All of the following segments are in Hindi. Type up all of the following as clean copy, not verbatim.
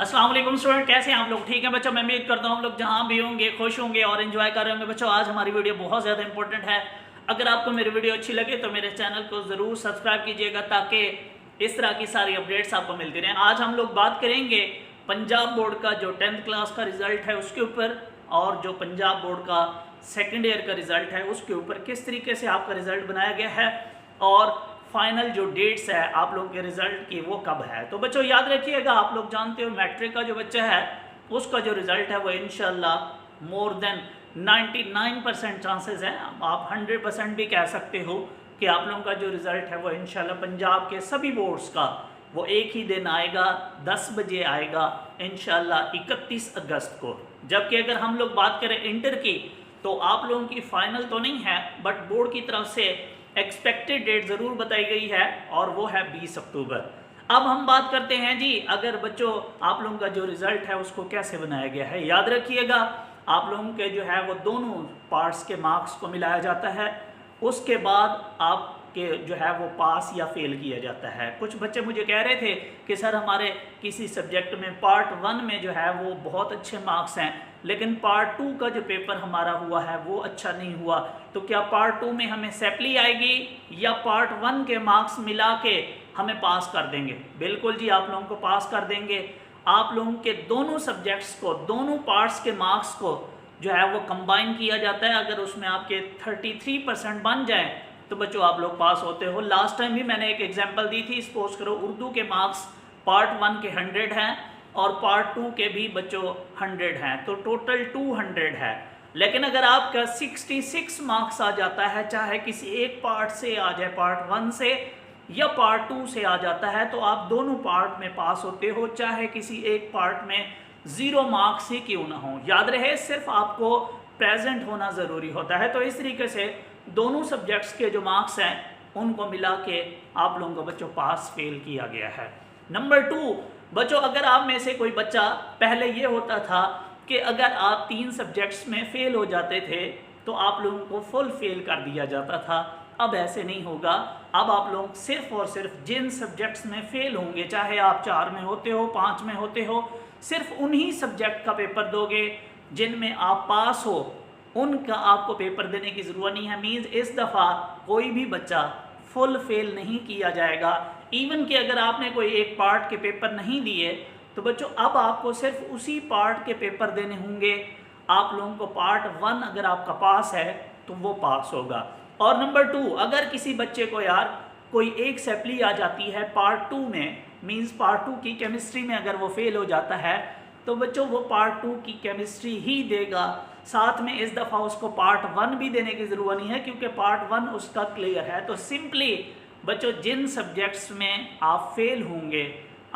अस्सलाम वालेकुम स्टूडेंट, कैसे हैं आप लोग? ठीक है बच्चों, मैं उम्मीद करता हूँ आप लोग जहाँ भी होंगे खुश होंगे और एंजॉय कर रहे होंगे। बच्चों आज हमारी वीडियो बहुत ज़्यादा इंपॉर्टेंट है। अगर आपको मेरी वीडियो अच्छी लगे तो मेरे चैनल को ज़रूर सब्सक्राइब कीजिएगा ताकि इस तरह की सारी अपडेट्स आपको मिलती रहें। आज हम लोग बात करेंगे पंजाब बोर्ड का जो 10th क्लास का रिजल्ट है उसके ऊपर, और जो पंजाब बोर्ड का सेकेंड ईयर का रिजल्ट है उसके ऊपर किस तरीके से आपका रिजल्ट बनाया गया है और फाइनल जो डेट्स है आप लोगों के रिजल्ट की वो कब है। तो बच्चों याद रखिएगा, आप लोग जानते हो मैट्रिक का जो बच्चा है उसका जो रिजल्ट है वो इंशाल्लाह मोर देन 99% चांसेस हैं, आप 100% भी कह सकते हो कि आप लोगों का जो रिजल्ट है वो इंशाल्लाह पंजाब के सभी बोर्ड्स का वो एक ही दिन आएगा, 10 बजे आएगा इंशाल्लाह 31 अगस्त को। जबकि अगर हम लोग बात करें इंटर की तो आप लोगों की फाइनल तो नहीं है बट बोर्ड की तरफ से एक्सपेक्टेड डेट ज़रूर बताई गई है और वो है 20 अक्टूबर। अब हम बात करते हैं जी, अगर बच्चों आप लोगों का जो रिज़ल्ट है उसको कैसे बनाया गया है। याद रखिएगा आप लोगों के जो है वो दोनों पार्ट्स के मार्क्स को मिलाया जाता है, उसके बाद आपके जो है वो पास या फेल किया जाता है। कुछ बच्चे मुझे कह रहे थे कि सर हमारे किसी सब्जेक्ट में पार्ट 1 में जो है वो बहुत अच्छे मार्क्स हैं लेकिन पार्ट 2 का जो पेपर हमारा हुआ है वो अच्छा नहीं हुआ, तो क्या पार्ट 2 में हमें सैपली आएगी या पार्ट 1 के मार्क्स मिला के हमें पास कर देंगे? बिल्कुल जी, आप लोगों को पास कर देंगे। आप लोगों के दोनों सब्जेक्ट्स को, दोनों पार्ट्स के मार्क्स को जो है वो कंबाइन किया जाता है। अगर उसमें आपके 33% बन जाए तो बच्चों आप लोग पास होते हो। लास्ट टाइम भी मैंने एक एग्जांपल दी थी, सपोज करो उर्दू के मार्क्स पार्ट 1 के 100 हैं और पार्ट 2 के भी बच्चों 100 हैं, तो टोटल 200 है। लेकिन अगर आपका 66 मार्क्स आ जाता है, चाहे किसी एक पार्ट से आ जाए, पार्ट 1 से या पार्ट 2 से आ जाता है, तो आप दोनों पार्ट में पास होते हो, चाहे किसी एक पार्ट में 0 मार्क्स ही क्यों ना हो। याद रहे सिर्फ आपको प्रेजेंट होना ज़रूरी होता है। तो इस तरीके से दोनों सब्जेक्ट्स के जो मार्क्स हैं उनको मिला के आप लोगों को बच्चों पास फेल किया गया है। नंबर 2 बच्चों, अगर आप में से कोई बच्चा, पहले ये होता था कि अगर आप 3 सब्जेक्ट्स में फेल हो जाते थे तो आप लोगों को फुल फेल कर दिया जाता था। अब ऐसे नहीं होगा। अब आप लोग सिर्फ और सिर्फ जिन सब्जेक्ट्स में फेल होंगे, चाहे आप 4 में होते हो, 5 में होते हो, सिर्फ उन्हीं सब्जेक्ट का पेपर दोगे। जिनमें आप पास हो उनका आपको पेपर देने की ज़रूरत नहीं है। मीन्स इस दफ़ा कोई भी बच्चा फुल फेल नहीं किया जाएगा। इवन कि अगर आपने कोई एक पार्ट के पेपर नहीं दिए तो बच्चों अब आपको सिर्फ उसी पार्ट के पेपर देने होंगे। आप लोगों को पार्ट 1 अगर आपका पास है तो वो पास होगा। और नंबर 2, अगर किसी बच्चे को यार कोई एक सैपली आ जाती है पार्ट 2 में, मीन्स पार्ट 2 की केमिस्ट्री में अगर वो फेल हो जाता है तो बच्चों वो पार्ट 2 की केमिस्ट्री ही देगा। साथ में इस दफ़ा उसको पार्ट 1 भी देने की ज़रूरत नहीं है क्योंकि पार्ट 1 उसका क्लियर है। तो सिंपली बच्चों जिन सब्जेक्ट्स में आप फेल होंगे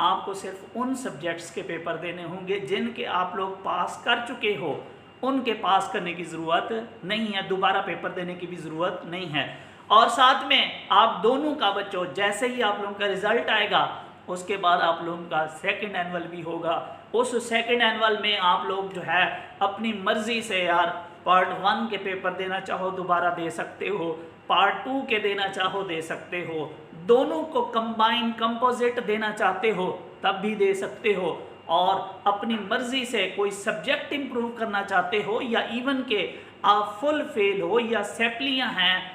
आपको सिर्फ उन सब्जेक्ट्स के पेपर देने होंगे जिनके आप लोग पास कर चुके हो। उनके पास करने की ज़रूरत नहीं है, दोबारा पेपर देने की भी ज़रूरत नहीं है। और साथ में आप दोनों का बच्चों जैसे ही आप लोगों का रिज़ल्ट आएगा उसके बाद आप लोगों का सेकंड एनुअल भी होगा। उस सेकंड एनुअल में आप लोग जो है अपनी मर्ज़ी से यार पार्ट 1 के पेपर देना चाहो दोबारा दे सकते हो, पार्ट 2 के देना चाहो दे सकते हो, दोनों को कंबाइन कंपोजिट देना चाहते हो तब भी दे सकते हो, और अपनी मर्ज़ी से कोई सब्जेक्ट इम्प्रूव करना चाहते हो या इवन के आप फुल फेल हो या सैपलियाँ हैं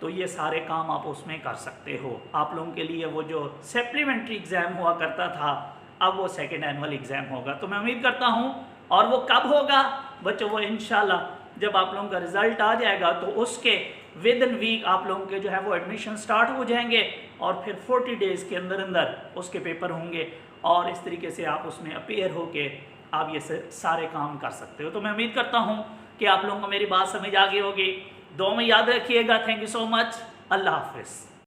तो ये सारे काम आप उसमें कर सकते हो। आप लोगों के लिए वो जो सप्लीमेंट्री एग्ज़ाम हुआ करता था अब वो सेकेंड एनुअल एग्ज़ाम होगा। तो मैं उम्मीद करता हूँ, और वो कब होगा बच्चों, वो इंशाल्लाह जब आप लोगों का रिज़ल्ट आ जाएगा तो उसके विद इन वीक आप लोगों के जो है वो एडमिशन स्टार्ट हो जाएंगे और फिर 40 डेज़ के अंदर अंदर उसके पेपर होंगे और इस तरीके से आप उसमें अपीयर होके आप ये सारे काम कर सकते हो। तो मैं उम्मीद करता हूँ कि आप लोगों को मेरी बात समझ आ गई होगी। दुआ में याद रखिएगा। Thank you so much. अल्लाह हाफिज़।